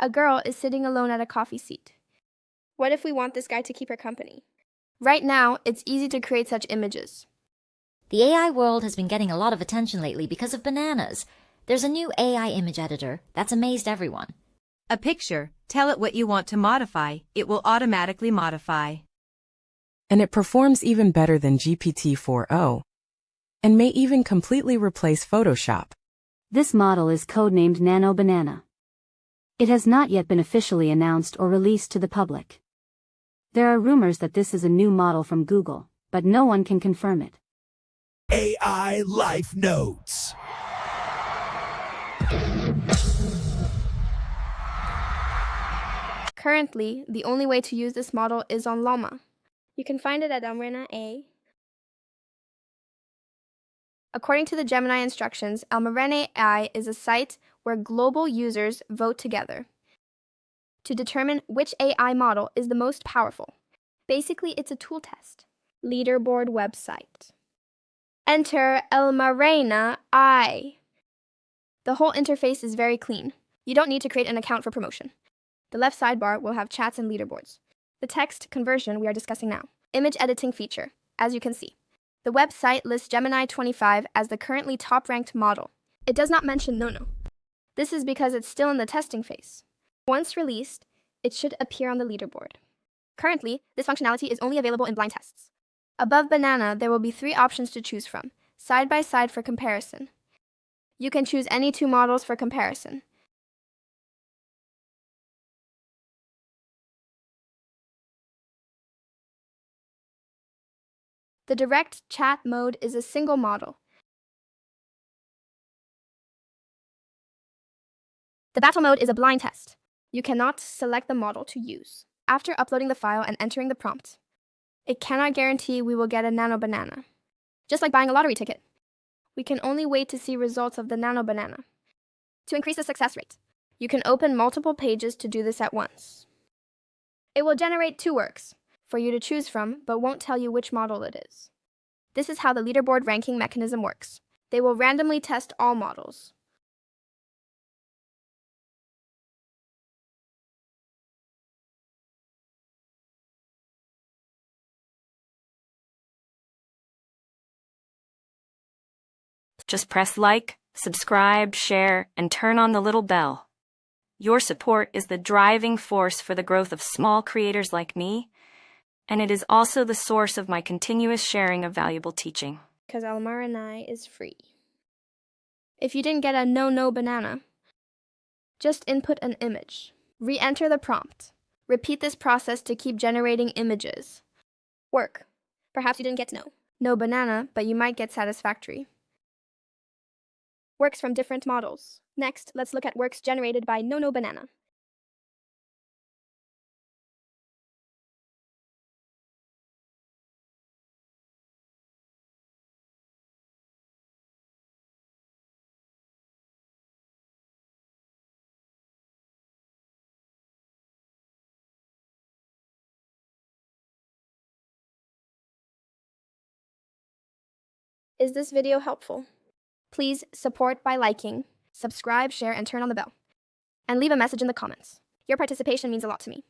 A girl is sitting alone at a coffee seat. What if we want this guy to keep her company? Right now, it's easy to create such images. The AI world has been getting a lot of attention lately because of bananas. There's a new AI image editor that's amazed everyone. A picture, tell it what you want to modify, it will automatically modify. And it performs even better than GPT-4o, and may even completely replace Photoshop. This model is codenamed Nano Banana. It has not yet been officially announced or released to the public. There are rumors that this is a new model from Google, but no one can confirm it. AI Life Notes. Currently, the only way to use this model is on Llama. You can find it at Banana AI. According to the Gemini instructions, Banana AI is a site where global users vote together to determine which AI model is the most powerful. Basically, it's a tool test. Leaderboard website. Enter Banana AI. The whole interface is very clean. You don't need to create an account for promotion. The left sidebar will have chats and leaderboards. The text conversion we are discussing now. Image editing feature, as you can see. The website lists Gemini 25 as the currently top-ranked model. It does not mention Nano. This is because it's still in the testing phase. Once released, it should appear on the leaderboard. Currently, this functionality is only available in blind tests. Above Banana, there will be 3 options to choose from, side by side for comparison. You can choose any 2 models for comparison. The direct chat mode is a single model. The battle mode is a blind test. You cannot select the model to use after uploading the file and entering the prompt. It cannot guarantee we will get a Nano Banana. Just like buying a lottery ticket, we can only wait to see results of the Nano Banana. To increase the success rate, you can open multiple pages to do this at once. It will generate 2 works for you to choose from, but won't tell you which model it is. This is how the leaderboard ranking mechanism works. They will randomly test all models. Just press like, subscribe, share, and turn on the little bell. Your support is the driving force for the growth of small creators like me, and it is also the source of my continuous sharing of valuable teaching. Because Banana is free. If you didn't get a no banana, just input an image. Re-enter the prompt. Repeat this process to keep generating images. Work. Perhaps you didn't get no banana, but you might get satisfactory. Works from different models. Next, let's look at works generated by no banana. Is this video helpful? Please support by liking, subscribe, share, and turn on the bell. And leave a message in the comments. Your participation means a lot to me.